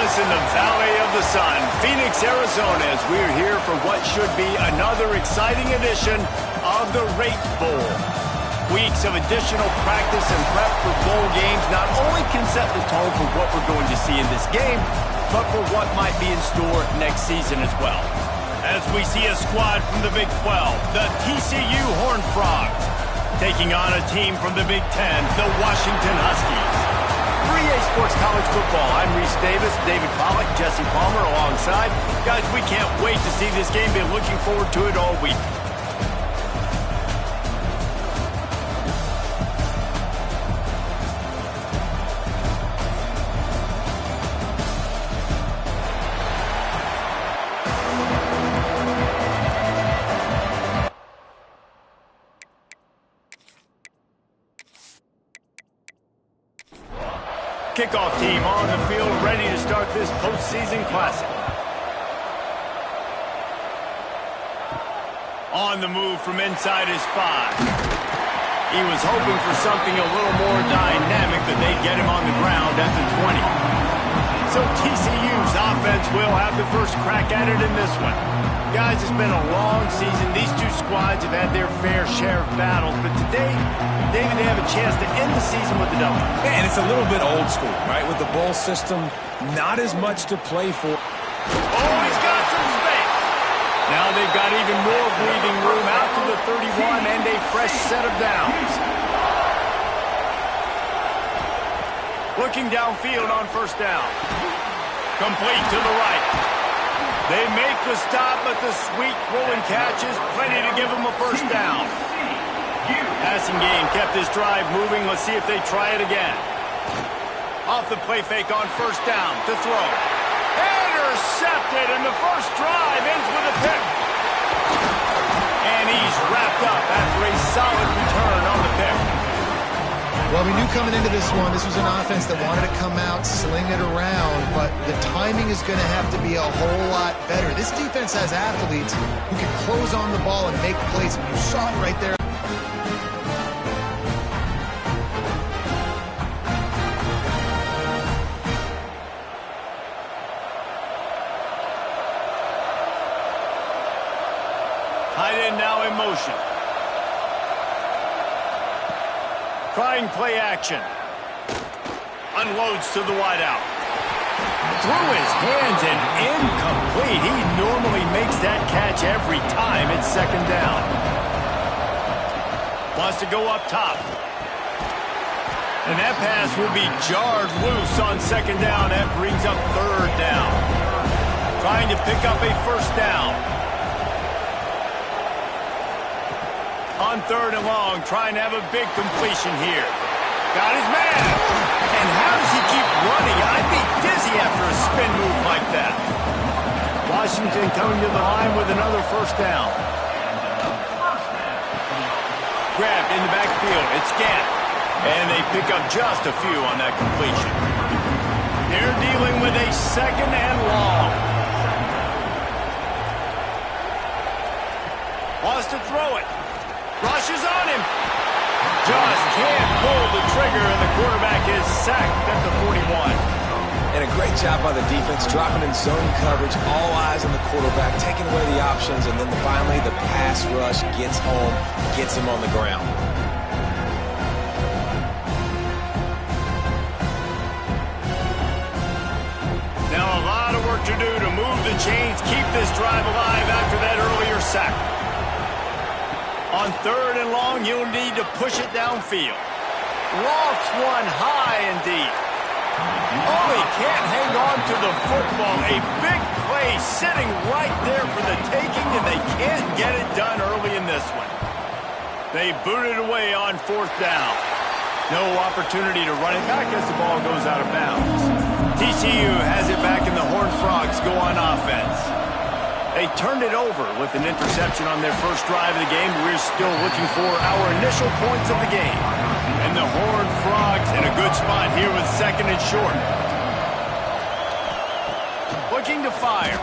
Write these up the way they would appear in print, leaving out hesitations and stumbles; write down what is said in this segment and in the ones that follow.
us in the Valley of the Sun, Phoenix, Arizona, as we're here for what should be another exciting edition of the Rate Bowl. Weeks of additional practice and prep for bowl games not only can set the tone for what we're going to see in this game, but for what might be in store next season as well. As we see a squad from the Big 12, the TCU Horned Frogs, taking on a team from the Big 10, the Washington Huskies. For EA Sports College Football, I'm Reese Davis, David Pollack, Jesse Palmer alongside. Guys, we can't wait to see this game. Been looking forward to it all week. Kickoff team on the field, ready to start this postseason classic. On the move from inside his 5. He was hoping for something a little more dynamic, but they'd get him on the ground at the 20. So TCU's offense will have the first crack at it in this one. Guys, it's been a long season. These two squads have had their fair share of battles, but today, David, they have a chance to end the season with a W. Man, it's a little bit old school, right? With the bowl system, not as much to play for. Oh, he's got some space. Now they've got even more breathing room out to the 31 and a fresh set of downs. Looking downfield on first down. Complete to the right. They make the stop, but the sweet throwing catch is plenty to give them a first down. Passing game kept this drive moving. Let's see if they try it again. Off the play fake on first down to throw. Intercepted, and the first drive ends with a pick. And he's wrapped up after a solid return on the pick. Well, we knew coming into this one, this was an offense that wanted to come out, sling it around, but the timing is going to have to be a whole lot better. This defense has athletes who can close on the ball and make plays, and you saw it right there. Tight end now in motion. Trying play action. Unloads to the wideout. Through his hands and incomplete. He normally makes that catch every time. It's second down. Wants to go up top. And that pass will be jarred loose on second down. That brings up third down. Trying to pick up a first down. On third and long, trying to have a big completion here. Got his man. And how does he keep running? I'd be dizzy after a spin move like that. Washington coming to the line with another first down. Grabbed in the backfield. It's Gant. And they pick up just a few on that completion. They're dealing with a second and long. Wants to throw it. Rushes on him. Just can't pull the trigger, and the quarterback is sacked at the 41. And a great job by the defense, dropping in zone coverage, all eyes on the quarterback, taking away the options, and then finally the pass rush gets home, gets him on the ground. Now a lot of work to do to move the chains, keep this drive alive after that earlier sack. On third and long, you'll need to push it downfield. Lofts one high and deep. Oh, he can't hang on to the football. A big play sitting right there for the taking, and they can't get it done early in this one. They boot it away on fourth down. No opportunity to run it back as the ball goes out of bounds. TCU has it back, and the Horned Frogs go on offense. They turned it over with an interception on their first drive of the game. We're still looking for our initial points of the game. And the Horned Frogs in a good spot here with second and short. Looking to fire.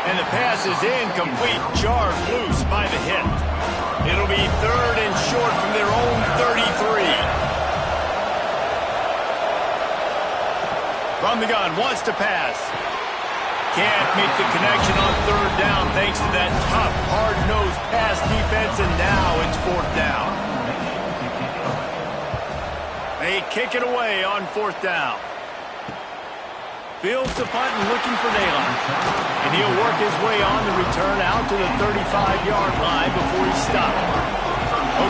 And the pass is incomplete, jarred loose by the hit. It'll be third and short from their own 33. From the gun, wants to pass. Can't make the connection on third down thanks to that tough, hard-nosed pass defense, and now it's fourth down. They kick it away on fourth down. Fields the punt and looking for daylight. And he'll work his way on the return out to the 35-yard line before he's stopped.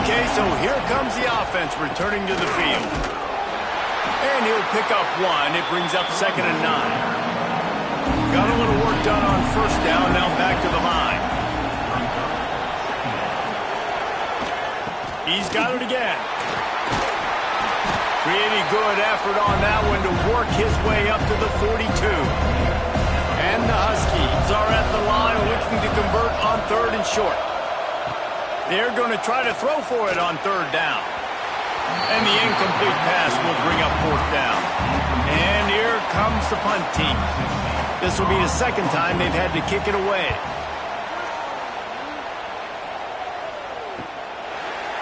Okay, so here comes the offense returning to the field. And he'll pick up one. It brings up 2nd and 9. Got a little work done on first down, now back to the line. He's got it again. Pretty good effort on that one to work his way up to the 42. And the Huskies are at the line looking to convert on 3rd and short. They're going to try to throw for it on 3rd down. And the incomplete pass will bring up 4th down. And here comes the punt team. This will be the 2nd time they've had to kick it away.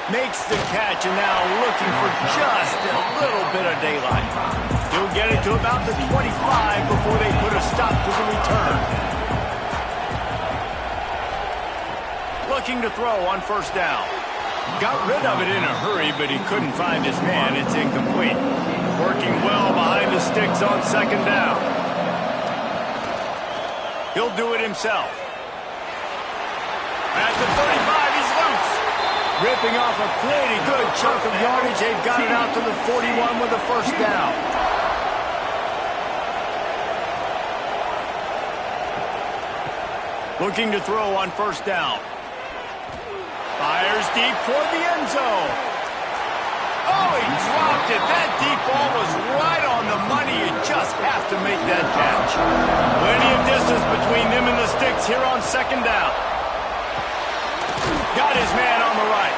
Makes the catch, and now looking for just a little bit of daylight. He'll get it to about the 25 before they put a stop to the return. Looking to throw on first down. Got rid of it in a hurry, but he couldn't find his man. It's incomplete. Working well behind the sticks on 2nd down. He'll do it himself. At the 35, he's loose. Ripping off a pretty good chunk of yardage. They've got it out to the 41 with a first down. Looking to throw on first down. Fires deep toward the end zone. Oh, he dropped it. That deep ball was right on the money. You just have to make that catch. Plenty of distance between them and the sticks here on 2nd down. Got his man on the right.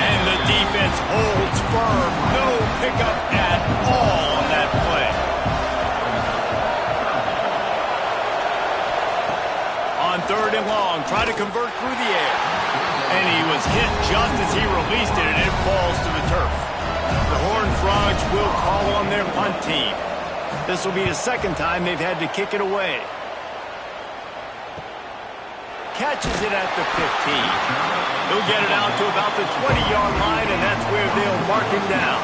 And the defense holds firm. No pickup at all on that play. On 3rd and long, try to convert through the air. And he was hit just as he released it, and it falls to the turf. The Horned Frogs will call on their punt team. This will be the 2nd time they've had to kick it away. Catches it at the 15. He'll get it out to about the 20-yard line, and that's where they'll mark him down.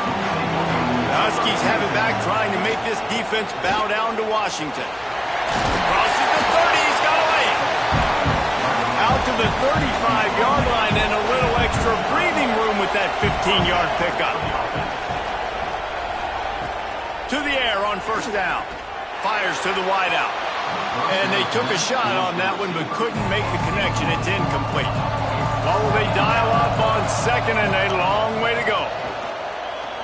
The Huskies have it back, trying to make this defense bow down to Washington. Crosses the 30, he's got away. Out to the 35-yard line, and a little extra breathing room with that 15-yard pickup. To the air on first down. Fires to the wideout. And they took a shot on that one, but couldn't make the connection. It's incomplete. Well, they dial up on 2nd, and a long way to go.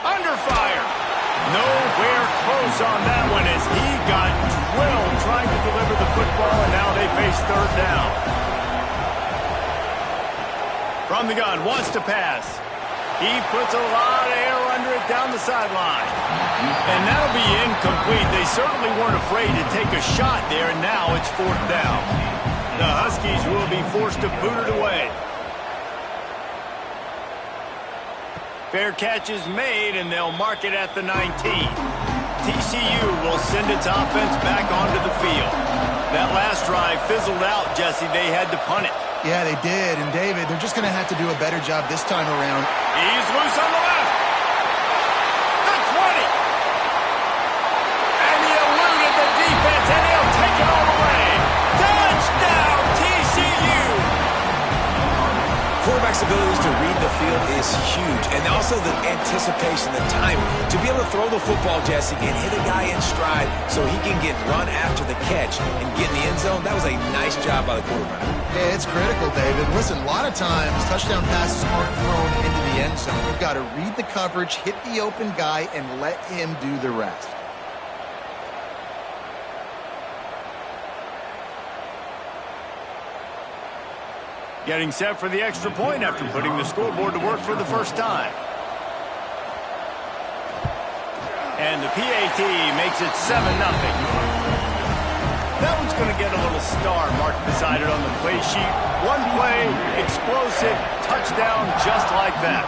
Under fire. Nowhere close on that one as he got drilled trying to deliver the football, and now they face 3rd down. From the gun, wants to pass. He puts a lot of air under it down the sideline. And that'll be incomplete. They certainly weren't afraid to take a shot there, and now it's 4th down. The Huskies will be forced to boot it away. Fair catch is made, and they'll mark it at the 19. TCU will send its offense back onto the field. That last drive fizzled out, Jesse. They had to punt it. Yeah, they did. And, David, they're just going to have to do a better job this time around. He's loose on the left. The 20. And he eluded the defense, and he'll take it all the way. Touchdown, TCU. Quarterback's abilities to read the field is huge. And also the anticipation, the time to be able to throw the football, Jesse, and hit a guy in stride so he can get run after the catch and get in the end zone. That was a nice job by the quarterback. Yeah, it's critical, David. Listen, a lot of times touchdown passes aren't thrown into the end zone. You've got to read the coverage, hit the open guy, and let him do the rest. Getting set for the extra point after putting the scoreboard to work for the first time. And the PAT makes it 7-0. That one's going to get a little star marked beside it on the play sheet. One play, explosive, touchdown just like that.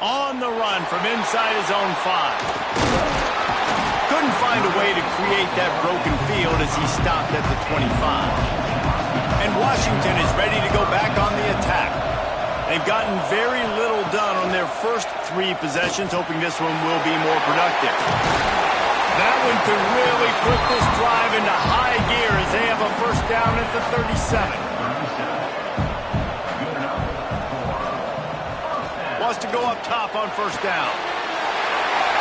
On the run from inside his own 5. Couldn't find a way to create that broken field as he stopped at the 25. And Washington is ready to go back on the attack. They've gotten very little done on their first 3 possessions, hoping this one will be more productive. That one could really put this drive into high gear as they have a first down at the 37. Wants to go up top on first down.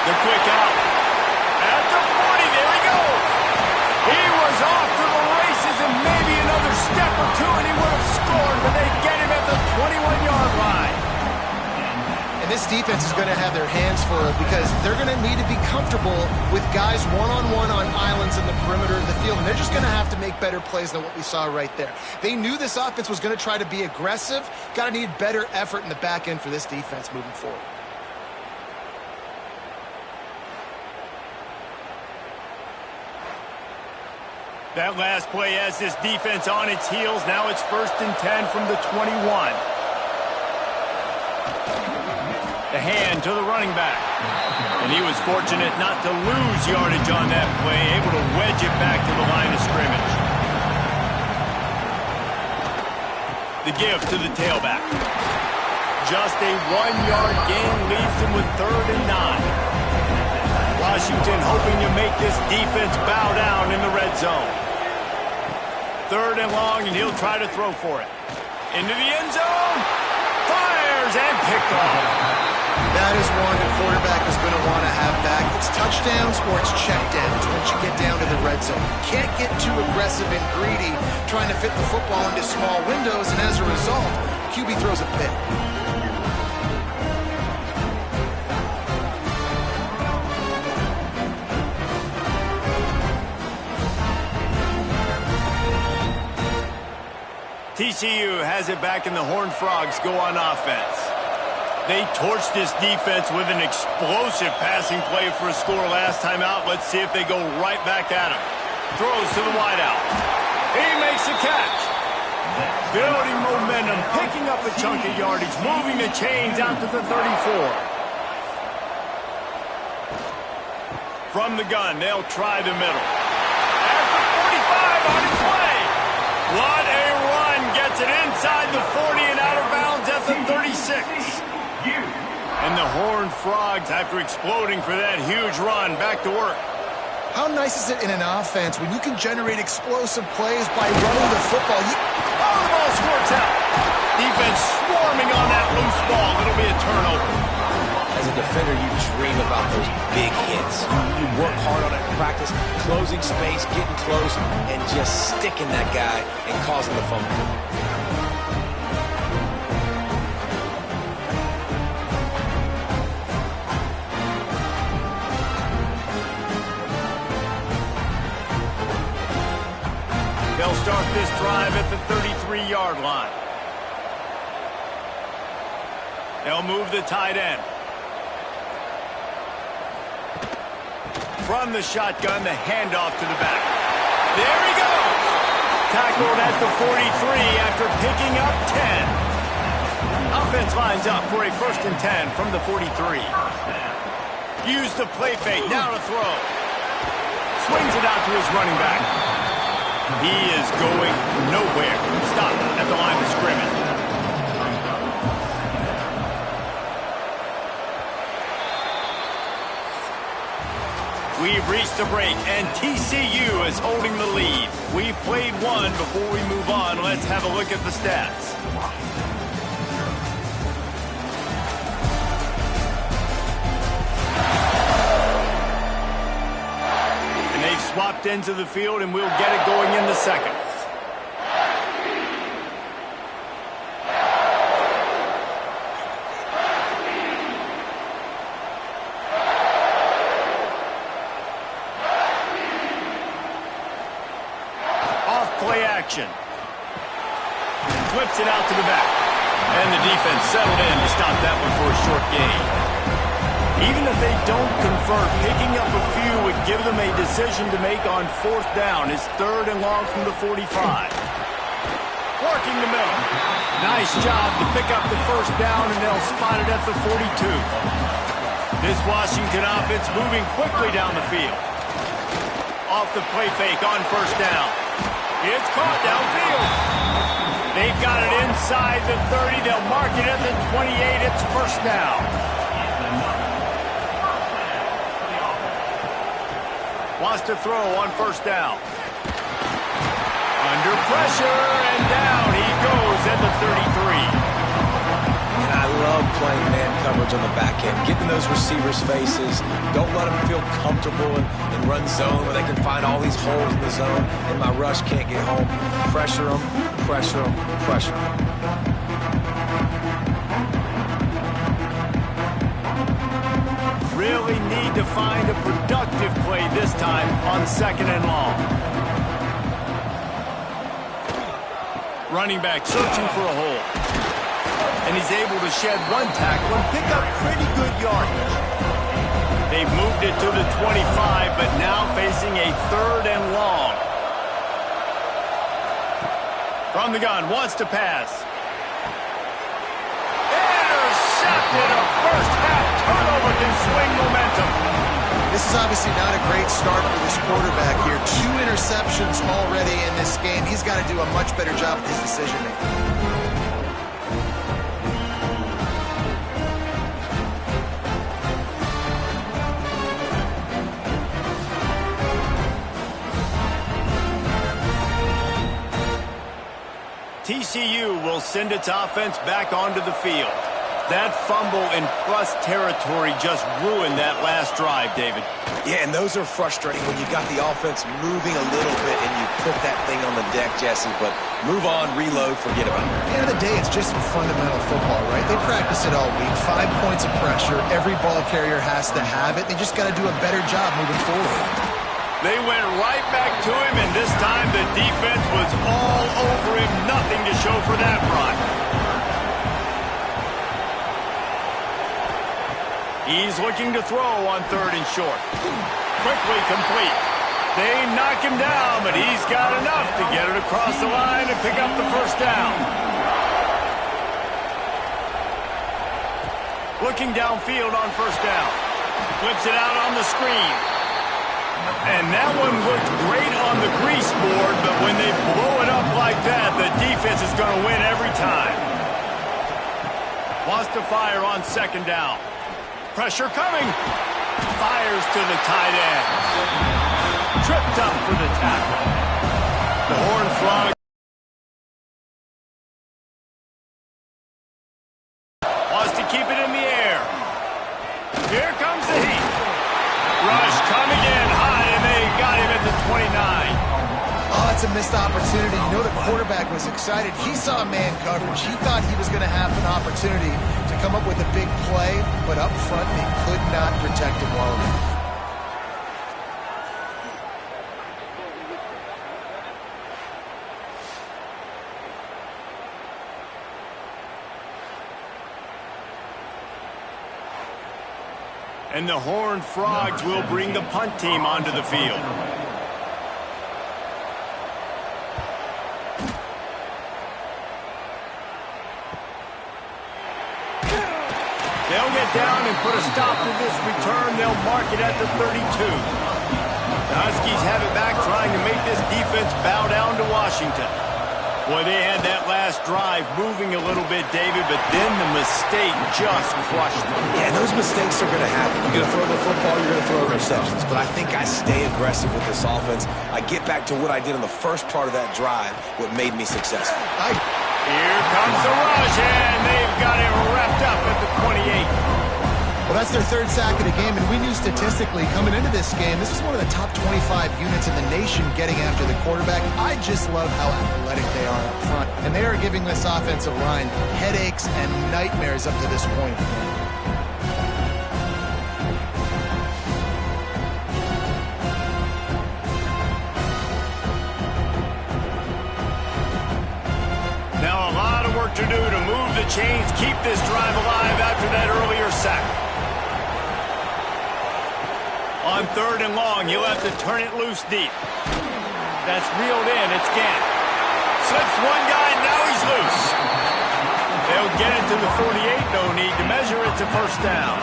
The quick out. At the 40, there he goes. He was off to the races and maybe another step or two and he would have scored, but they get him at the 21-yard line. And this defense is going to have their hands full because they're going to need to be comfortable with guys one-on-one on islands in the perimeter of the field, and they're just going to have to make better plays than what we saw right there. They knew this offense was going to try to be aggressive. Got to need better effort in the back end for this defense moving forward. That last play has this defense on its heels. Now it's 1st and 10 from the 21. The hand to the running back. And he was fortunate not to lose yardage on that play, able to wedge it back to the line of scrimmage. The give to the tailback. Just a 1-yard gain leaves him with 3rd and 9. Washington hoping to make this defense bow down in the red zone. 3rd and long, and he'll try to throw for it. Into the end zone. Fires and picked off. That is one the quarterback is going to want to have back. It's touchdowns or it's checkdowns once you get down to the red zone. You can't get too aggressive and greedy trying to fit the football into small windows, and as a result, QB throws a pick. TCU has it back, and the Horned Frogs go on offense. They torched this defense with an explosive passing play for a score last time out. Let's see if they go right back at him. Throws to the wideout. He makes the catch. Building momentum, picking up a chunk of yardage, moving the chains out to the 34. From the gun, they'll try the middle. At the 45 on its way. What a run. Gets it inside the 40 and out of bounds at the 36. And the Horned Frogs, after exploding for that huge run, back to work. How nice is it in an offense when you can generate explosive plays by running the football? Oh, the ball squirts out. Defense swarming on that loose ball. It'll be a turnover. As a defender, you dream about those big hits. You work hard on it in practice, closing space, getting close, and just sticking that guy and causing the fumble. They'll start this drive at the 33-yard line. They'll move the tight end. From the shotgun, the handoff to the back. There he goes. Tackled at the 43 after picking up 10. Offense lines up for a 1st and 10 from the 43. Use the play fake, now to throw. Swings it out to his running back. He is going nowhere. Stop at the line of scrimmage. We've reached a break, and TCU is holding the lead. We've played one. Before we move on, let's have a look at the stats. And they've swapped into the field, and we'll get it going in the second. Flips it out to the back. And the defense settled in to stop that one for a short gain. Even if they don't convert, picking up a few would give them a decision to make on 4th down. It's 3rd and long from the 45. Working the middle. Nice job to pick up the 1st down, and they'll spot it at the 42. This Washington offense moving quickly down the field. Off the play fake on first down. It's caught downfield. They've got it inside the 30. They'll mark it at the 28. It's first down. Wants to throw on first down. Under pressure, and down he goes at the 33. And I love playing man coverage on the back end, getting those receivers' faces. Don't let them feel comfortable in run zone where they can find all these holes in the zone and my rush can't get home. Pressure them, pressure them, pressure them. Really need to find a productive play this time on second and long. Running back searching for a hole. And he's able to shed one tackle and pick up pretty good yardage. They've moved it to the 25, but now facing a third and long. From the gun, wants to pass. Intercepted. A first half turnover can swing momentum. This is obviously not a great start for this quarterback here. 2 interceptions already in this game. He's got to do a much better job with his decision making. TCU will send its offense back onto the field. That fumble in plus territory just ruined that last drive, David. Yeah, and those are frustrating when you got the offense moving a little bit and you put that thing on the deck, Jesse. But move on, reload, forget about it. At the end of the day, it's just some fundamental football, right? They practice it all week. 5 points of pressure. Every ball carrier has to have it. They just got to do a better job moving forward. They went right back to him, and this time the defense was all over him. Nothing to show for that run. He's looking to throw on third and short. Quickly complete. They knock him down, but he's got enough to get it across the line and pick up the first down. Looking downfield on first down. Flips it out on the screen. And that one looked great on the grease board, but when they blow it up like that, the defense is going to win every time. Wants to fire on second down. Pressure coming. Fires to the tight end. Tripped up for the tackle. The Horned Frog wants to keep it in the air. Here comes the heat. Rush coming in high, and they got him at the 29. Oh, that's a missed opportunity. You know the quarterback was excited. He saw man coverage. He thought he was going to have an opportunity to come up with a big play, but up front, they could not protect him well enough. And the Horned Frogs will bring the punt team onto the field. They'll get down and put a stop to this return. They'll mark it at the 32. The Huskies have it back, trying to make this defense bow down to Washington. Boy, they had that last drive moving a little bit, David, but then the mistake just crushed them. Yeah, and those mistakes are going to happen. You're going to throw the football, you're going to throw interceptions. But I think I stay aggressive with this offense. I get back to what I did in the first part of that drive, what made me successful. Here comes the rush, and they've got it wrapped up at the 28. Well, that's their 3rd sack of the game, and we knew statistically coming into this game, this is one of the top 25 units in the nation getting after the quarterback. I just love how athletic they are up front, and they are giving this offensive line headaches and nightmares up to this point. Now a lot of work to do to move the chains, keep this drive alive after that earlier sack. On third and long, you'll have to turn it loose deep. That's reeled in. It's Gant. Slips one guy, now he's loose. They'll get it to the 48. No need to measure it to first down.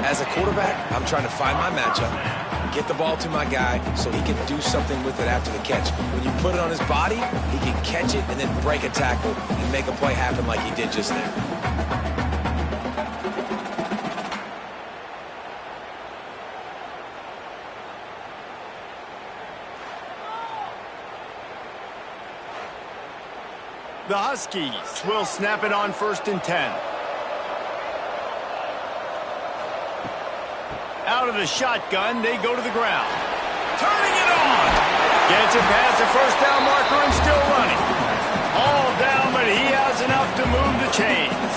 As a quarterback, I'm trying to find my matchup, get the ball to my guy so he can do something with it after the catch. When you put it on his body, he can catch it and then break a tackle and make a play happen like he did just there. The Huskies will snap it on 1st and 10. Out of the shotgun, they go to the ground. Turning it on. Gets it past the first down marker and still running. All down, but he has enough to move the chains.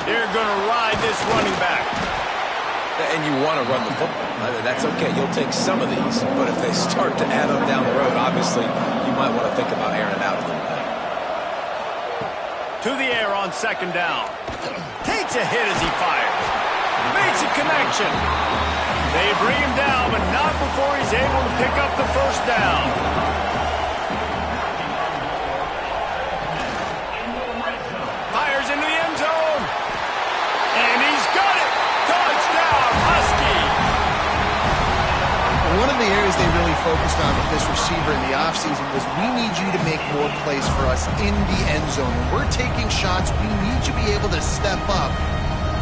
They're going to ride this running back. And you want to run the football. That's okay. You'll take some of these. But if they start to add up down the road, obviously, you might want to think about airing it out a little bit. To the air on 2nd down. Takes a hit as he fires. Makes a connection. They bring him down, but not before he's able to pick up the 1st down. Fires into the end zone. And he's got it. Touchdown, Husky. One of the areas they really focused on with this receiver in the offseason was we need you to make more plays for us in the end zone. When we're taking shots, we need you to be able to step up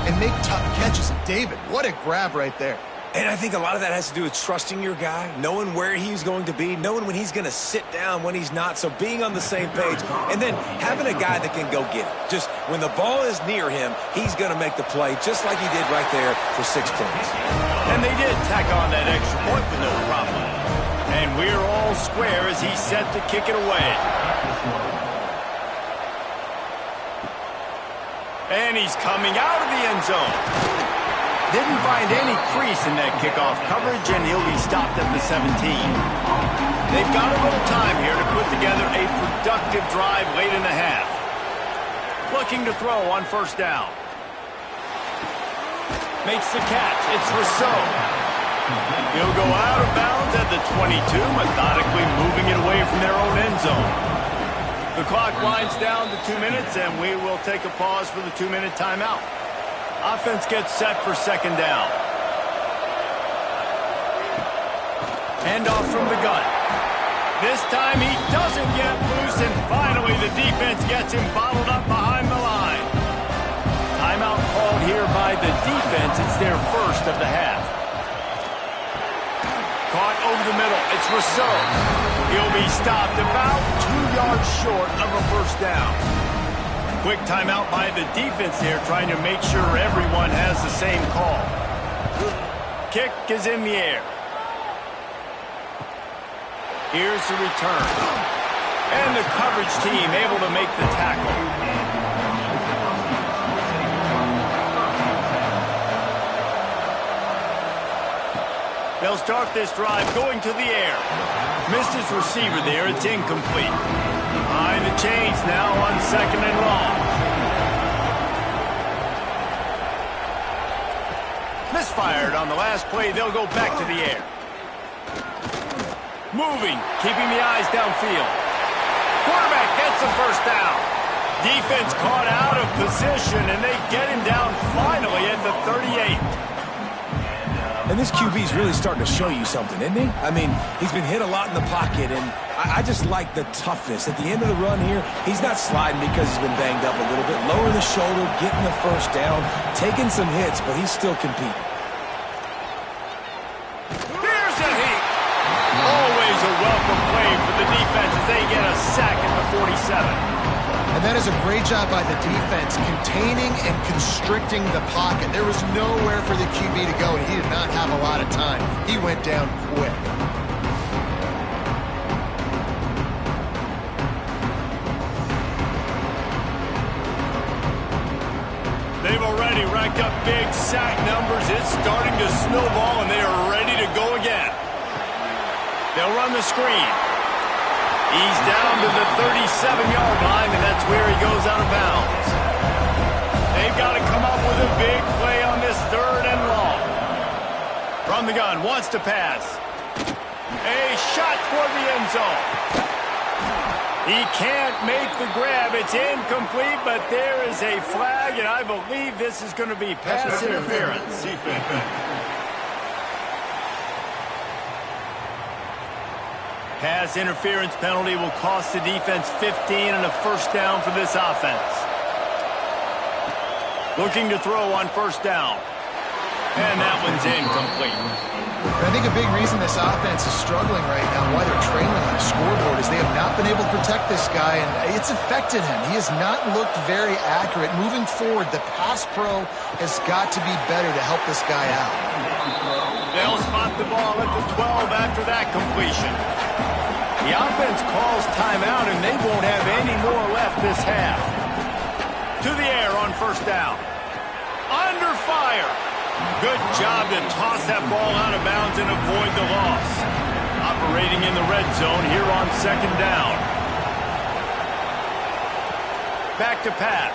and make tough catches. And David, what a grab right there. And I think a lot of that has to do with trusting your guy, knowing where he's going to be, knowing when he's going to sit down, when he's not, so being on the same page, and then having a guy that can go get it. Just when the ball is near him, he's going to make the play just like he did right there for 6 points. And they did tack on that extra point with no problem. And we're all square as he's set to kick it away. And he's coming out of the end zone. Didn't find any crease in that kickoff coverage, and he'll be stopped at the 17. They've got a little time here to put together a productive drive late in the half. Looking to throw on 1st down. Makes the catch. It's Rousseau. He'll go out of bounds at the 22, methodically moving it away from their own end zone. The clock winds down to 2 minutes, and we will take a pause for the 2-minute timeout. Offense gets set for 2nd down. Handoff from the gun. This time he doesn't get loose, and finally the defense gets him bottled up behind the line. Timeout called here by the defense. It's their 1st of the half. Caught over the middle. It's Rousseau. He'll be stopped about 2 yards short of a 1st down. Quick timeout by the defense here, trying to make sure everyone has the same call. Kick is in the air. Here's the return. And the coverage team able to make the tackle. They'll start this drive going to the air. Missed his receiver there. It's incomplete. Behind the chains now on 2nd and long. Misfired on the last play. They'll go back to the air. Moving, keeping the eyes downfield. Quarterback gets the 1st down. Defense caught out of position, and they get him down finally at the 38. And this QB's really starting to show you something, isn't he? I mean, he's been hit a lot in the pocket, and I just like the toughness. At the end of the run here, he's not sliding because he's been banged up a little bit. Lowering the shoulder, getting the 1st down, taking some hits, but he's still competing. Here's a hit. Always a welcome play for the defense as they get a sack at the 47. And that is a great job by the defense, containing and constricting the pocket. There was nowhere for the QB to go, and he did not have a lot of time. He went down quick. They've already racked up big sack numbers. It's starting to snowball, and they are ready to go again. They'll run the screen. He's down to the 37-yard line, and that's where he goes out of bounds. They've got to come up with a big play on this 3rd and long. From the gun, wants to pass. A shot toward the end zone. He can't make the grab. It's incomplete, but there is a flag, and I believe this is going to be pass interference. Pass interference penalty will cost the defense 15 and a first down for this offense. Looking to throw on first down. And that one's incomplete. I think a big reason this offense is struggling right now, why they're trailing on the scoreboard, is they have not been able to protect this guy, and it's affected him. He has not looked very accurate. Moving forward, the pass pro has got to be better to help this guy out. They'll spot the ball at the 12 after that completion. The offense calls timeout, and they won't have any more left this half. To the air on first down. Under fire. Good job to toss that ball out of bounds and avoid the loss. Operating in the red zone here on second down. Back to pass.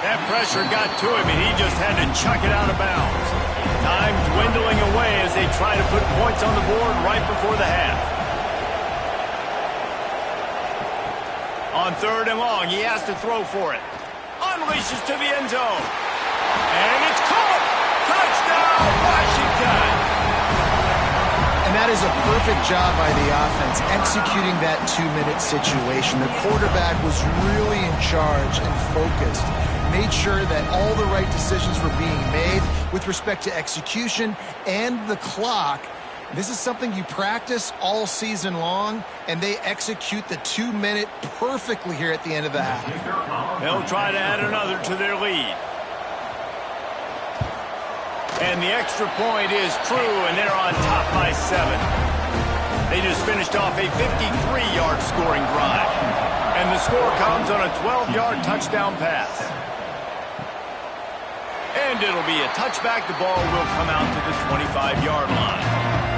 That pressure got to him, and he just had to chuck it out of bounds. Time dwindling away as they try to put points on the board right before the half. On third and long, he has to throw for it. Unleashes to the end zone. And it's caught. Touchdown, Washington. And that is a perfect job by the offense, executing that 2-minute situation. The quarterback was really in charge and focused. Made sure that all the right decisions were being made with respect to execution and the clock. This is something you practice all season long, and they execute the 2-minute perfectly here at the end of the half. They'll try to add another to their lead. And the extra point is true, and they're on top by 7. They just finished off a 53-yard scoring drive. And the score comes on a 12-yard touchdown pass. And it'll be a touchback. The ball will come out to the 25-yard line.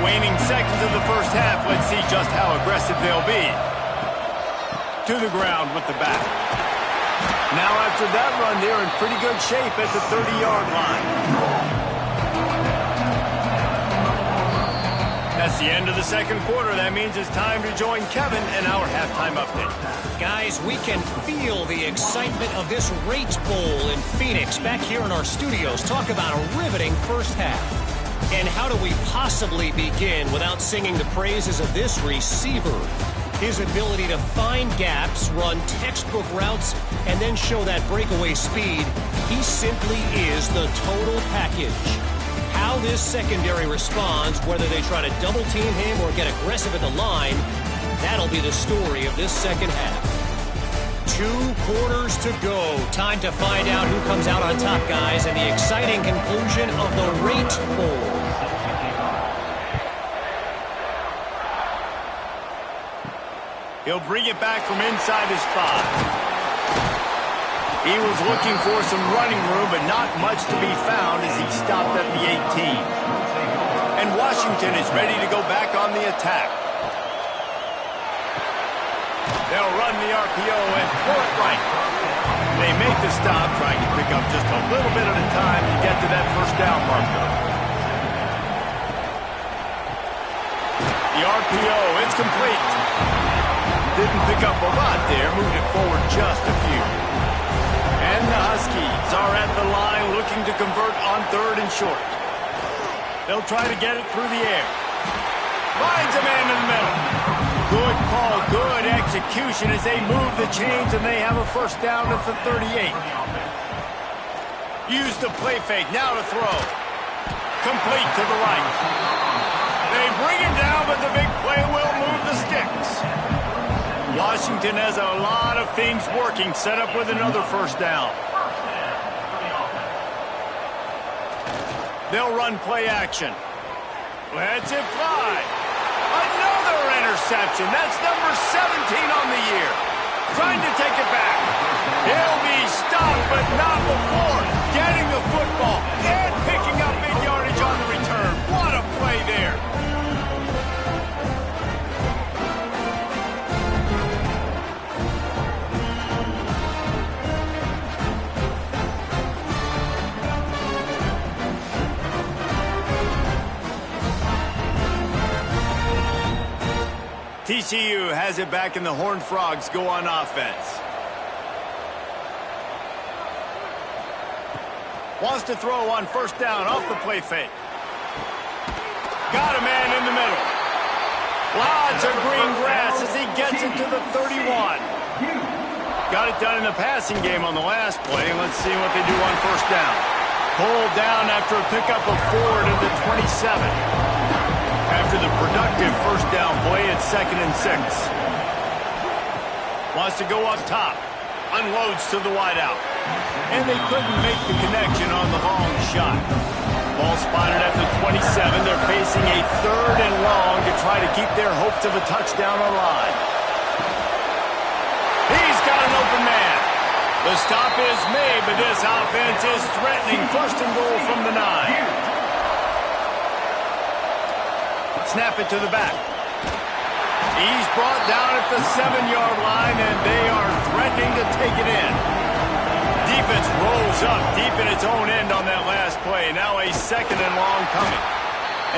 Waning seconds of the first half. Let's see just how aggressive they'll be. To the ground with the back. Now after that run, they're in pretty good shape at the 30-yard line. That's the end of the second quarter. That means it's time to join Kevin in our halftime update. Guys, we can feel the excitement of this Rate Bowl in Phoenix back here in our studios. Talk about a riveting first half. And how do we possibly begin without singing the praises of this receiver? His ability to find gaps, run textbook routes, and then show that breakaway speed. He simply is the total package. How this secondary responds, whether they try to double team him or get aggressive at the line, that'll be the story of this second half. 2 quarters to go. Time to find out who comes out on top, guys, and the exciting conclusion of the Rate Bowl. He'll bring it back from inside his 5. He was looking for some running room, but not much to be found as he stopped at the 18. And Washington is ready to go back on the attack. They'll run the RPO and pull it right. They make the stop, trying to pick up just a little bit at a time to get to that first down marker. The RPO, it's complete. Didn't pick up a lot there, moved it forward just a few. And the Huskies are at the line looking to convert on third and short. They'll try to get it through the air. Finds a man in the middle. Good call, good execution as they move the chains and they have a first down at the 38. Use the play fake, now to throw. Complete to the right. They bring him down, but the big play will move the sticks. Washington has a lot of things working, set up with another first down. They'll run play action. Lets it fly. Another interception. That's number 17 on the year. Trying to take it back. He'll be stopped, but not before getting the football and picking up big yardage on the return. What a play there. TCU has it back, and the Horned Frogs go on offense. Wants to throw on first down off the play fake. Got a man in the middle. Lots of green grass as he gets it to the 31. Got it done in the passing game on the last play. Let's see what they do on first down. Pulled down after a pickup of 4 to the 27. After the productive first down play, it's 2nd and 6. Wants to go up top. Unloads to the wideout. And they couldn't make the connection on the long shot. Ball spotted at the 27. They're facing a 3rd and long to try to keep their hopes of a touchdown alive. He's got an open man. The stop is made, but this offense is threatening 1st and goal from the 9. Snap it to the back. He's brought down at the 7-yard line, and they are threatening to take it in. Defense rolls up deep in its own end on that last play. Now a 2nd and long coming.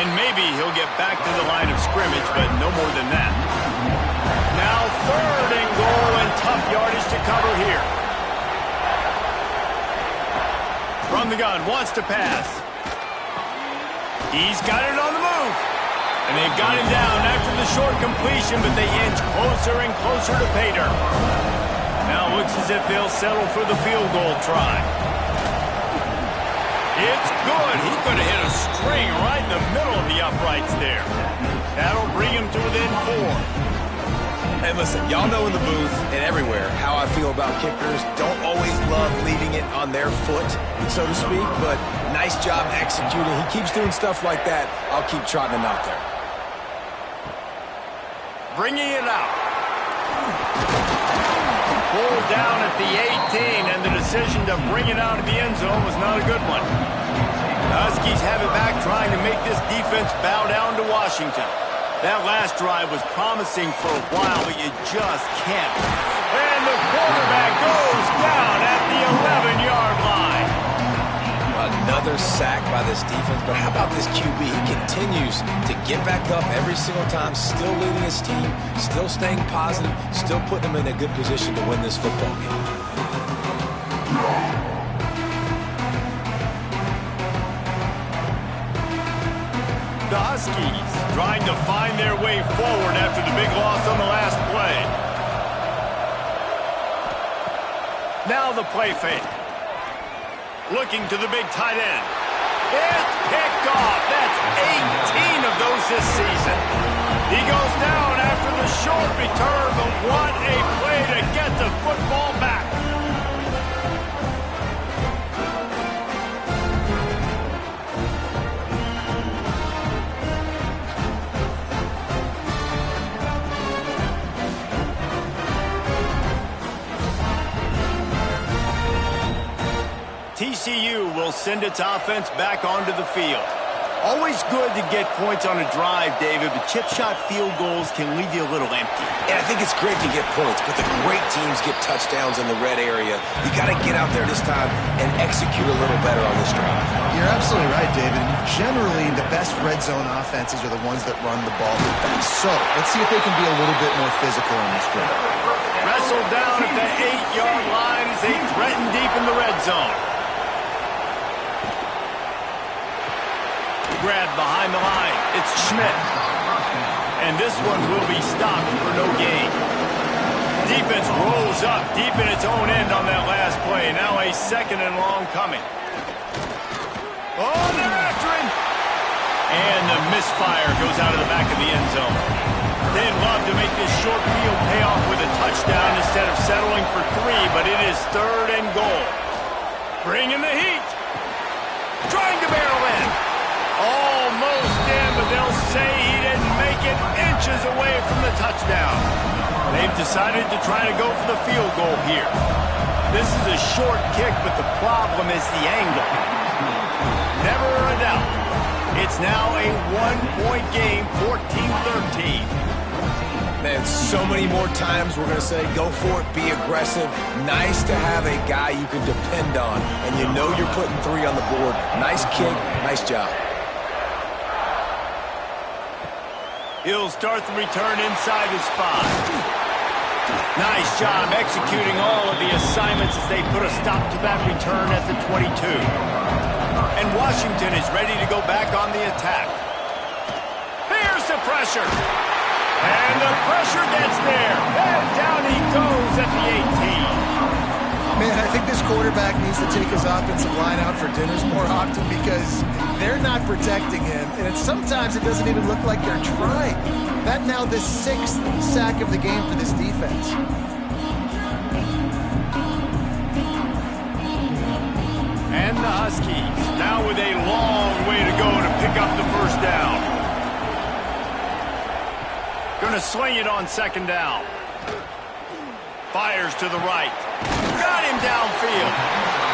And maybe he'll get back to the line of scrimmage, but no more than that. Now 3rd and goal, and tough yardage to cover here. From the gun, wants to pass. He's got it on the move. And they've got him down after the short completion, but they inch closer and closer to pay dirt. Now it looks as if they'll settle for the field goal try. It's good. He's going to hit a string right in the middle of the uprights there. That'll bring him to within 4. And listen, y'all know in the booth and everywhere how I feel about kickers. Don't always love leaving it on their foot, so to speak, but nice job executing. He keeps doing stuff like that. I'll keep trotting him out there. Bringing it out. Pulled down at the 18, and the decision to bring it out of the end zone was not a good one. The Huskies have it back, trying to make this defense bow down to Washington. That last drive was promising for a while, but you just can't. And the quarterback goes down at the 11-yard line. Another sack by this defense, but how about this QB? He continues to get back up every single time, still leading his team, still staying positive, still putting him in a good position to win this football game. The Huskies trying to find their way forward after the big loss on the last play. Now the play fake. Looking to the big tight end. It's picked off. That's 18 of those this season. He goes down after the short return, but what a play to get the football back. TCU will send its offense back onto the field. Always good to get points on a drive, David, but chip shot field goals can leave you a little empty. And I think it's great to get points, but the great teams get touchdowns in the red area. You got to get out there this time and execute a little better on this drive. You're absolutely right, David. Generally, the best red zone offenses are the ones that run the ball the best. So let's see if they can be a little bit more physical in this drive. Wrestled down at the 8-yard line as they threaten deep in the red zone. Grab behind the line. It's Schmidt. And this one will be stopped for no gain. Defense rolls up deep in its own end on that last play. Now a 2nd and long coming. Oh, they're after him. And the misfire goes out of the back of the end zone. They'd love to make this short field pay off with a touchdown instead of settling for 3, but it is 3rd and goal. Bringing the heat. Trying to barrel in. Almost in, but they'll say he didn't make it, inches away from the touchdown. They've decided to try to go for the field goal here. This is a short kick, but the problem is the angle. Never a doubt. It's now a 1-point game, 14-13. Man, so many more times we're going to say, go for it, be aggressive. Nice to have a guy you can depend on, and you know you're putting 3 on the board. Nice kick, nice job. He'll start the return inside his 5. Nice job executing all of the assignments as they put a stop to that return at the 22. And Washington is ready to go back on the attack. Here's the pressure. And the pressure gets there. And down he goes at the 18. Man, I think this quarterback needs to take his offensive line out for dinners more often because they're not protecting him. And sometimes it doesn't even look like they're trying. That now the 6th sack of the game for this defense. And the Huskies now with a long way to go to pick up the first down. Gonna swing it on 2nd down. Fires to the right. Got him downfield.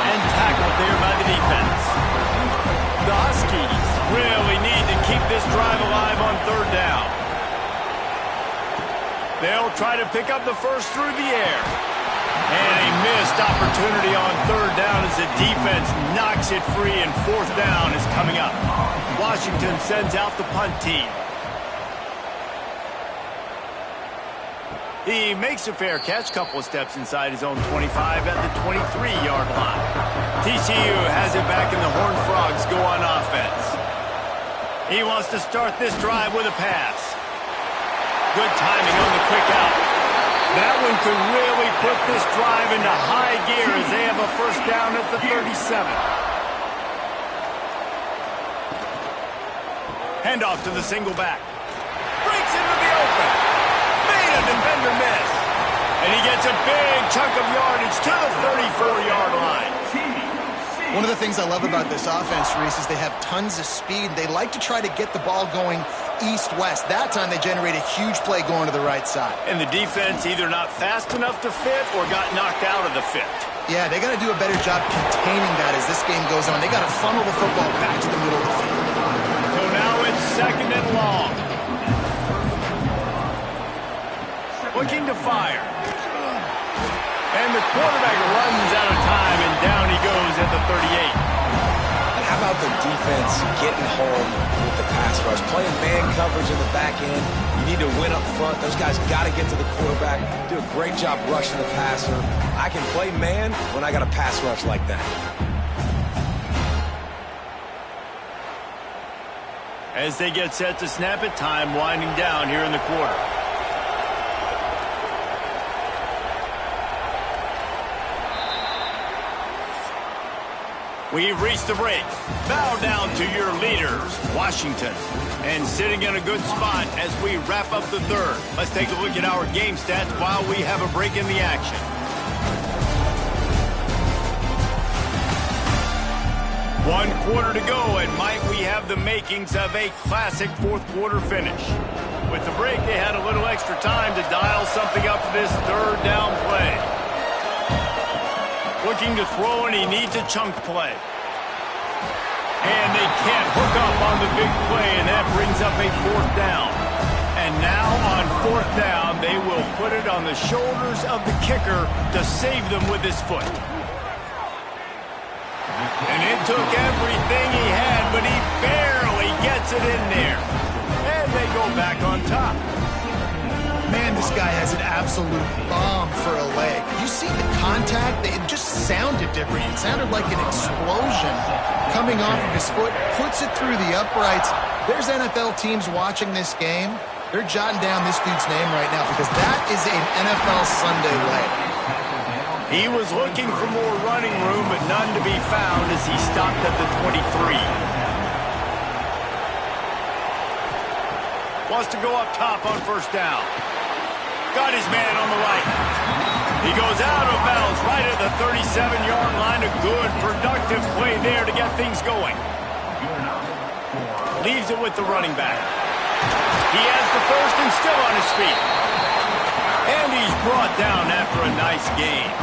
And tackled there by the defense. The Huskies really need to keep this drive alive on 3rd down. They'll try to pick up the first through the air. And a missed opportunity on 3rd down as the defense knocks it free, and 4th down is coming up. Washington sends out the punt team. He makes a fair catch, couple of steps inside his own 25 at the 23-yard line. TCU has it back, and the Horned Frogs go on offense. He wants to start this drive with a pass. Good timing on the quick out. That one could really put this drive into high gear as they have a first down at the 37. Handoff to the single back. Breaks into the open. Made a defender miss. And he gets a big chunk of yardage to the 34-yard line. One of the things I love about this offense, Reese, is they have tons of speed. They like to try to get the ball going east-west. That time they generate a huge play going to the right side. And the defense either not fast enough to fit or got knocked out of the fit. Yeah, they got to do a better job containing that as this game goes on. They got to funnel the football back to the middle of the field. So now it's 2nd and long. Looking to fire. And the quarterback runs out of time, and down he goes at the 38. And how about the defense getting home with the pass rush? Playing man coverage in the back end. You need to win up front. Those guys got to get to the quarterback. Do a great job rushing the passer. I can play man when I got a pass rush like that. As they get set to snap it, time winding down here in the quarter. We've reached the break. Bow down to your leaders, Washington. And sitting in a good spot as we wrap up the 3rd. Let's take a look at our game stats while we have a break in the action. One quarter to go, and might we have the makings of a classic 4th quarter finish. With the break, they had a little extra time to dial something up for this 3rd down play. Looking to throw, and he needs a chunk play. And they can't hook up on the big play, and that brings up a 4th down. And now on 4th down, they will put it on the shoulders of the kicker to save them with his foot. And it took everything he had, but he barely gets it in there. And they go back on top. Man, this guy has an absolute bomb for a leg. You see the contact? It just sounded different. It sounded like an explosion coming off of his foot. Puts it through the uprights. There's NFL teams watching this game. They're jotting down this dude's name right now because that is an NFL Sunday leg. He was looking for more running room, but none to be found as he stopped at the 23. Wants to go up top on 1st down. Got his man on the right. He goes out of bounds right at the 37-yard line. A good, productive play there to get things going. Leaves it with the running back. He has the first and still on his feet. And he's brought down after a nice game.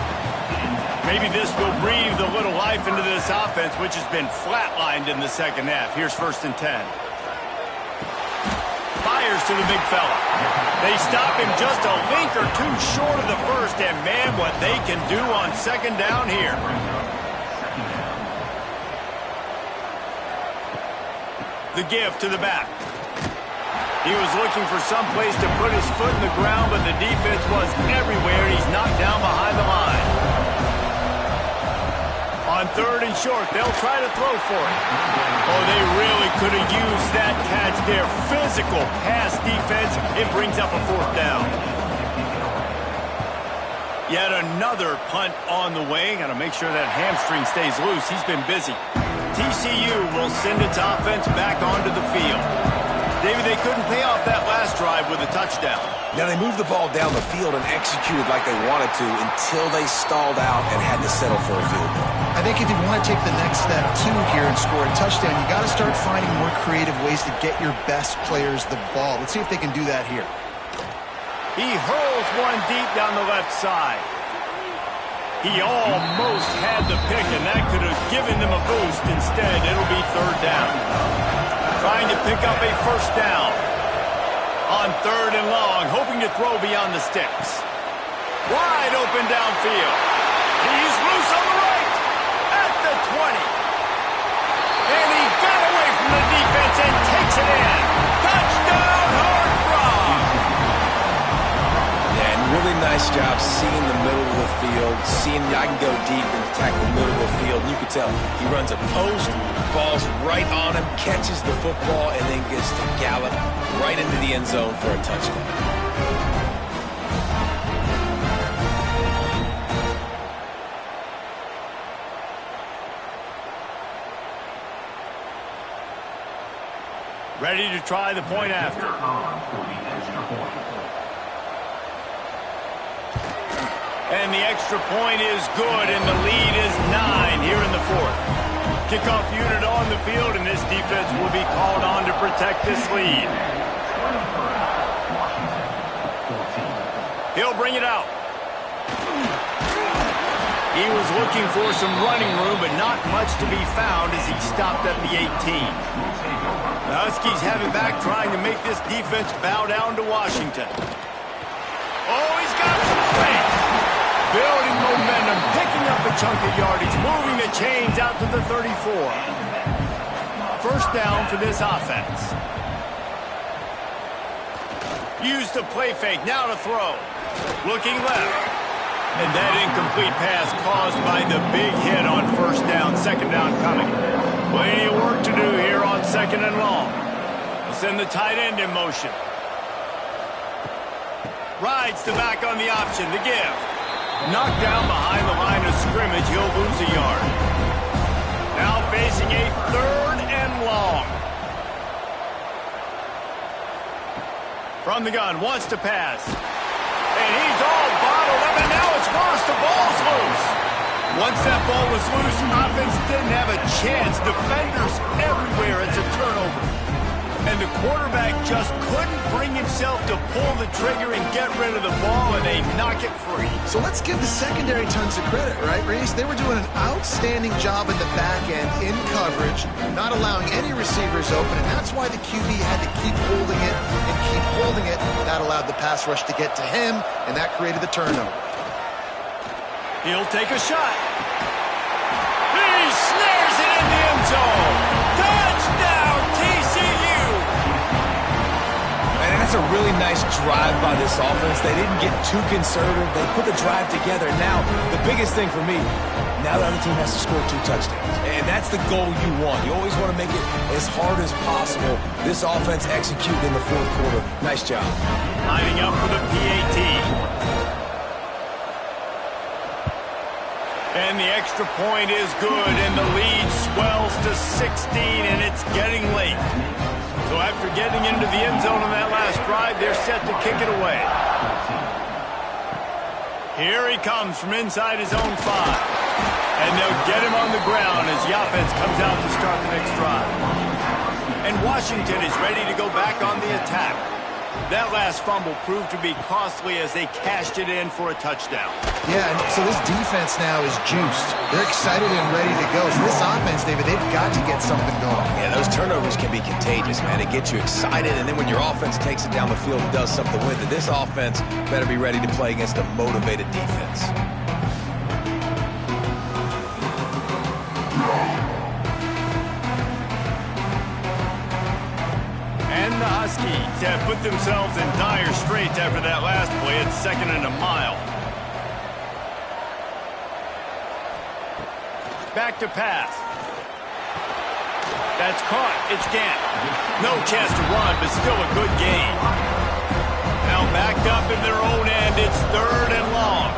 Maybe this will breathe a little life into this offense, which has been flatlined in the 2nd half. Here's 1st and 10. Fires to the big fella. They stop him just a link or two short of the first, and man, what they can do on 2nd down here. The give to the back. He was looking for some place to put his foot in the ground, but the defense was everywhere, and he's knocked down behind the line. On 3rd and short, they'll try to throw for it. Oh, they really could have used that catch there. Physical pass defense. It brings up a 4th down. Yet another punt on the way. Got to make sure that hamstring stays loose. He's been busy. TCU will send its offense back onto the field. David, they couldn't pay off that last drive with a touchdown. Now, they moved the ball down the field and executed like they wanted to until they stalled out and had to settle for a field goal. I think if you want to take the next step, too, here and score a touchdown, you got to start finding more creative ways to get your best players the ball. Let's see if they can do that here. He hurls one deep down the left side. He almost had the pick, and that could have given them a boost. Instead, it'll be 3rd down. Trying to pick up a 1st down. On 3rd and long, hoping to throw beyond the sticks. Wide open downfield. He's loose on the right. At the 20. And he got away from the defense and takes it in. Touchdown, Hard Frog. Yeah, and really nice job seeing the middle of the field, seeing I can go deep and attack the middle of the field. And you can tell he runs a post, ball's right on him, catches the football, and then gets to gallop right into the end zone for a touchdown. Ready to try the point after. And the extra point is good, and the lead is 9 here in the 4th. Kickoff unit on the field, and this defense will be called on to protect this lead. He'll bring it out. He was looking for some running room, but not much to be found as he stopped at the 18. The Huskies have it back, trying to make this defense bow down to Washington. Oh, he's got some space. Building momentum, picking up a chunk of yardage, moving the chains out to the 34. 1st down for this offense. Use the play fake, now to throw. Looking left. And that incomplete pass caused by the big hit on 1st down, 2nd down coming. Plenty of work to do here on 2nd and long. They'll send the tight end in motion. Rides the back on the option, the give. Knocked down behind the line of scrimmage, he'll lose a yard. Now facing a 3rd and long. From the gun, wants to pass. And he's all bottled up, and now it's worse. The ball's loose. Once that ball was loose, offense didn't have a chance. Defenders everywhere. It's a turnover. And the quarterback just couldn't bring himself to pull the trigger and get rid of the ball, and they knock it free. So let's give the secondary tons of credit, right, Reese? They were doing an outstanding job in the back end in coverage, not allowing any receivers open, and that's why the QB had to keep holding it and keep holding it. That allowed the pass rush to get to him, and that created the turnover. He'll take a shot. He snares it in the end zone. Touchdown, TCU! And that's a really nice drive by this offense. They didn't get too conservative. They put the drive together. Now, the biggest thing for me, now the other team has to score 2 touchdowns. And that's the goal you want. You always want to make it as hard as possible. This offense executed in the 4th quarter. Nice job. Lining up for the PAT. And the extra point is good, and the lead swells to 16, and it's getting late. So after getting into the end zone on that last drive, they're set to kick it away. Here he comes from inside his own 5. And they'll get him on the ground as the offense comes out to start the next drive. And Washington is ready to go back on the attack. That last fumble proved to be costly as they cashed it in for a touchdown. Yeah, and so this defense now is juiced. They're excited and ready to go. So this offense, David, they've got to get something going. Yeah, those turnovers can be contagious, man. It gets you excited, and then when your offense takes it down the field and does something with it, this offense better be ready to play against a motivated defense. And the Huskies have put themselves in dire straits after that last play at 2nd and a mile. Back to pass. That's caught. It's Gant. No chance to run, but still a good gain. Now backed up in their own end. It's 3rd and long.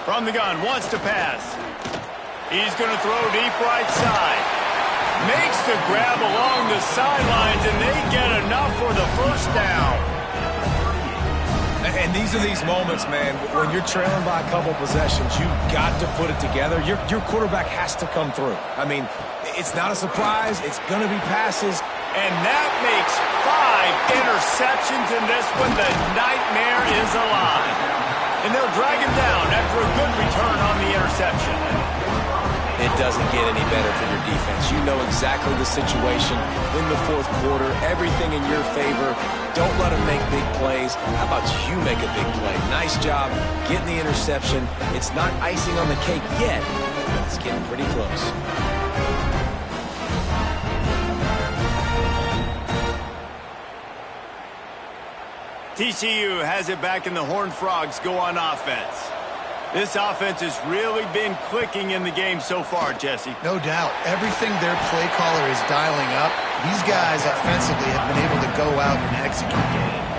From the gun, wants to pass. He's going to throw deep right side. Makes the grab along the sidelines, and they get enough for the first down. And these are these moments, man, when you're trailing by a couple possessions, you've got to put it together. Your quarterback has to come through. I mean, it's not a surprise. It's going to be passes. And that makes 5 interceptions in this one. The nightmare is alive. And they'll drag him down after a good return on the interception. It doesn't get any better for your defense. You know exactly the situation in the 4th quarter. Everything in your favor. Don't let them make big plays. How about you make a big play? Nice job getting the interception. It's not icing on the cake yet, but it's getting pretty close. TCU has it back, and the Horned Frogs go on offense. This offense has really been clicking in the game so far, Jesse. No doubt. Everything their play caller is dialing up, these guys offensively have been able to go out and execute.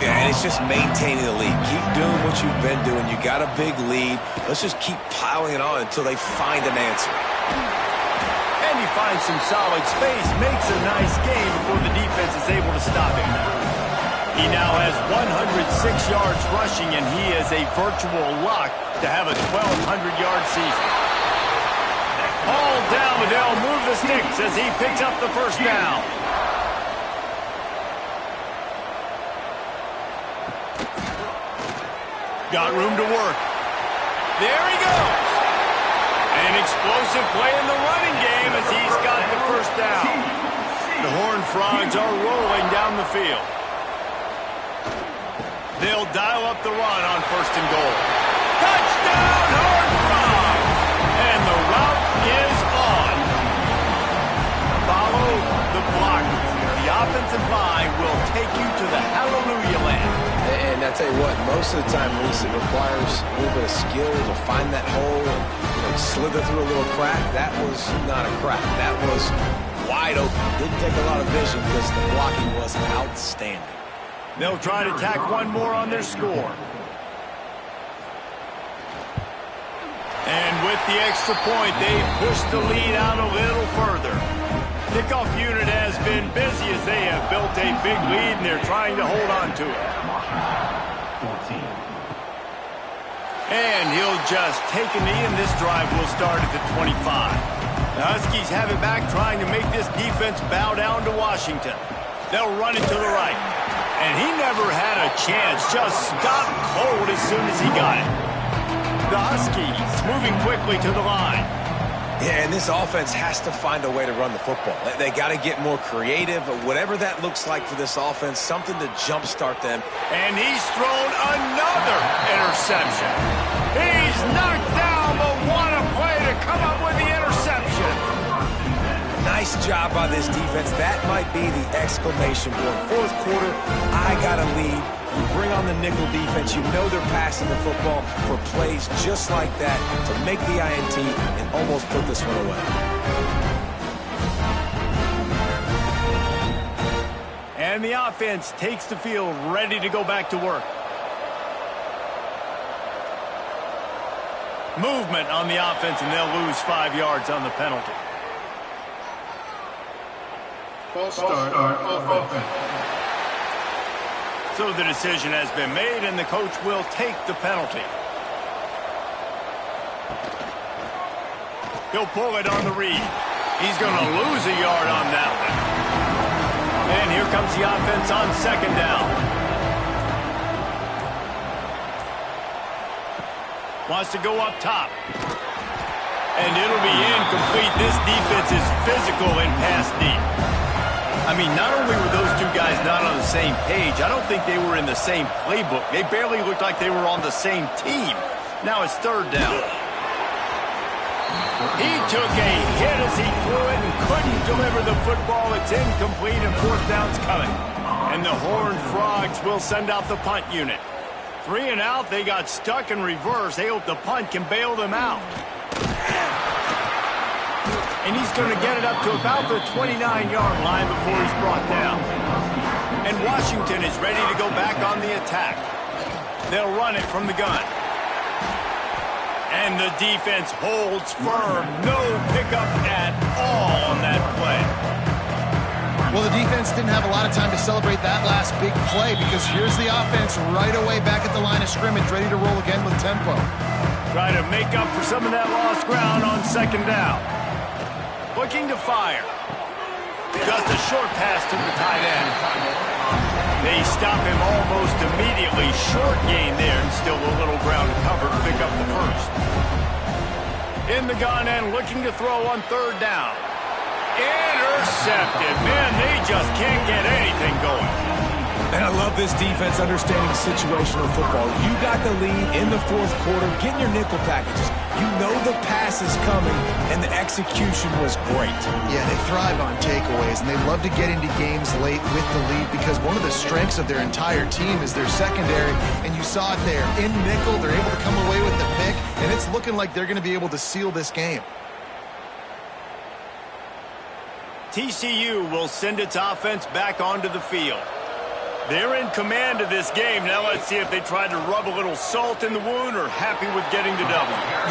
Yeah, and it's just maintaining the lead. Keep doing what you've been doing. You got a big lead. Let's just keep piling it on until they find an answer. And he finds some solid space, makes a nice game before the defense is able to stop him. He now has 106 yards rushing, and he is a virtual lock to have a 1,200-yard season. Hauled down, but they'll move the sticks as he picks up the first down. Got room to work. There he goes. An explosive play in the running game as he's got the first down. The Horned Frogs are rolling down the field. They'll dial up the run on 1st and goal. Touchdown, Horned Frogs! And the route is on. Follow the blockers. The offensive line will take you to the hallelujah land. And I tell you what, most of the time, Reese, it requires a little bit of skill to find that hole and slither through a little crack. That was not a crack. That was wide open. Didn't take a lot of vision because the blocking was outstanding. They'll try to tack one more on their score. And with the extra point, they push the lead out a little further. Kickoff unit has been busy as they have built a big lead, and they're trying to hold on to it. And he'll just take a knee, and this drive will start at the 25. The Huskies have it back, trying to make this defense bow down to Washington. They'll run it to the right. And he never had a chance, just stopped cold as soon as he got it. The Huskies moving quickly to the line. Yeah, and this offense has to find a way to run the football. They got to get more creative, whatever that looks like for this offense, something to jumpstart them. And he's thrown another interception. He's knocked down, but what a play to come up with the interception. Nice job by this defense. That might be the exclamation point. 4th quarter, I got a lead. You bring on the nickel defense. You know they're passing the football for plays just like that to make the INT and almost put this one away. And the offense takes the field, ready to go back to work. Movement on the offense, and they'll lose 5 yards on the penalty. False start on offense. So the decision has been made, and the coach will take the penalty. He'll pull it on the read. He's going to lose a yard on that one. And here comes the offense on 2nd down. Wants to go up top. And it'll be incomplete. This defense is physical and pass deep. I mean, not only were those two guys not on the same page, I don't think they were in the same playbook. They barely looked like they were on the same team. Now it's 3rd down. He took a hit as he threw it and couldn't deliver the football. It's incomplete and fourth down's coming. And the Horned Frogs will send out the punt unit. 3 and out, they got stuck in reverse. They hope the punt can bail them out. And he's going to get it up to about the 29-yard line before he's brought down. And Washington is ready to go back on the attack. They'll run it from the gun. And the defense holds firm. No pickup at all on that play. Well, the defense didn't have a lot of time to celebrate that last big play because here's the offense right away back at the line of scrimmage, ready to roll again with tempo. Try to make up for some of that lost ground on second down. Looking to fire. Just a short pass to the tight end. They stop him almost immediately. Short gain there and still a little ground to cover to pick up the first. In the gun and looking to throw on third down. Intercepted. Man, they just can't get anything going. And I love this defense understanding situational football. You got the lead in the fourth quarter. Get in your nickel packages. You know the pass is coming, and the execution was great. Yeah, they thrive on takeaways, and they love to get into games late with the lead because one of the strengths of their entire team is their secondary, and you saw it there. In nickel, they're able to come away with the pick, and it's looking like they're going to be able to seal this game. TCU will send its offense back onto the field. They're in command of this game. Now let's see if they try to rub a little salt in the wound or happy with getting the W.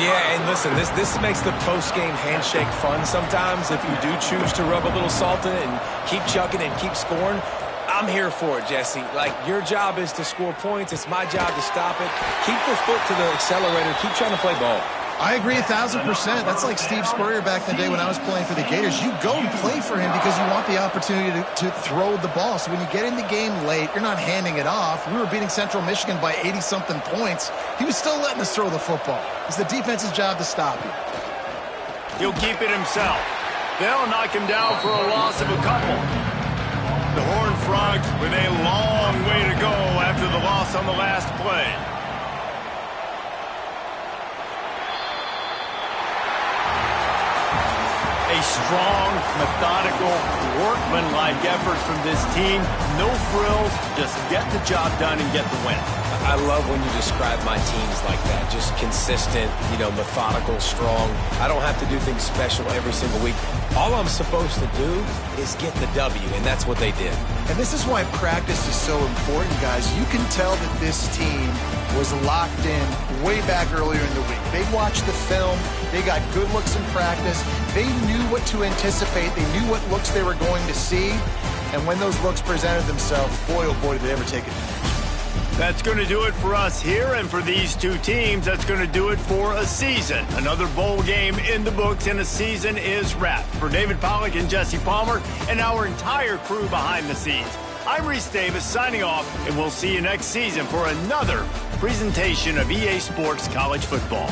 Yeah, and listen, this makes the post-game handshake fun sometimes. If you do choose to rub a little salt in it and keep chucking and keep scoring, I'm here for it, Jesse. Like, your job is to score points. It's my job to stop it. Keep the foot to the accelerator. Keep trying to play ball. I agree 1,000%. That's like Steve Spurrier back in the day when I was playing for the Gators. You go and play for him because you want the opportunity to throw the ball. So when you get in the game late, you're not handing it off. We were beating Central Michigan by 80-something points. He was still letting us throw the football. It's the defense's job to stop you. He'll keep it himself. They'll knock him down for a loss of a couple. The Horned Frogs with a long way to go after the loss on the last play. A strong, methodical, workman-like effort from this team. No frills, just get the job done and get the win. I love when you describe my teams like that. Just consistent, methodical, strong. I don't have to do things special every single week. All I'm supposed to do is get the W, and that's what they did. And this is why practice is so important, guys. You can tell that this team was locked in way back earlier in the week. They watched the film. They got good looks in practice. They knew what to anticipate. They knew what looks they were going to see. And when those looks presented themselves, boy, oh boy, did they ever take advantage. That's going to do it for us here, and for these two teams, that's going to do it for a season. Another bowl game in the books, and a season is wrapped. For David Pollack and Jesse Palmer and our entire crew behind the scenes, I'm Reese Davis signing off, and we'll see you next season for another presentation of EA Sports College Football.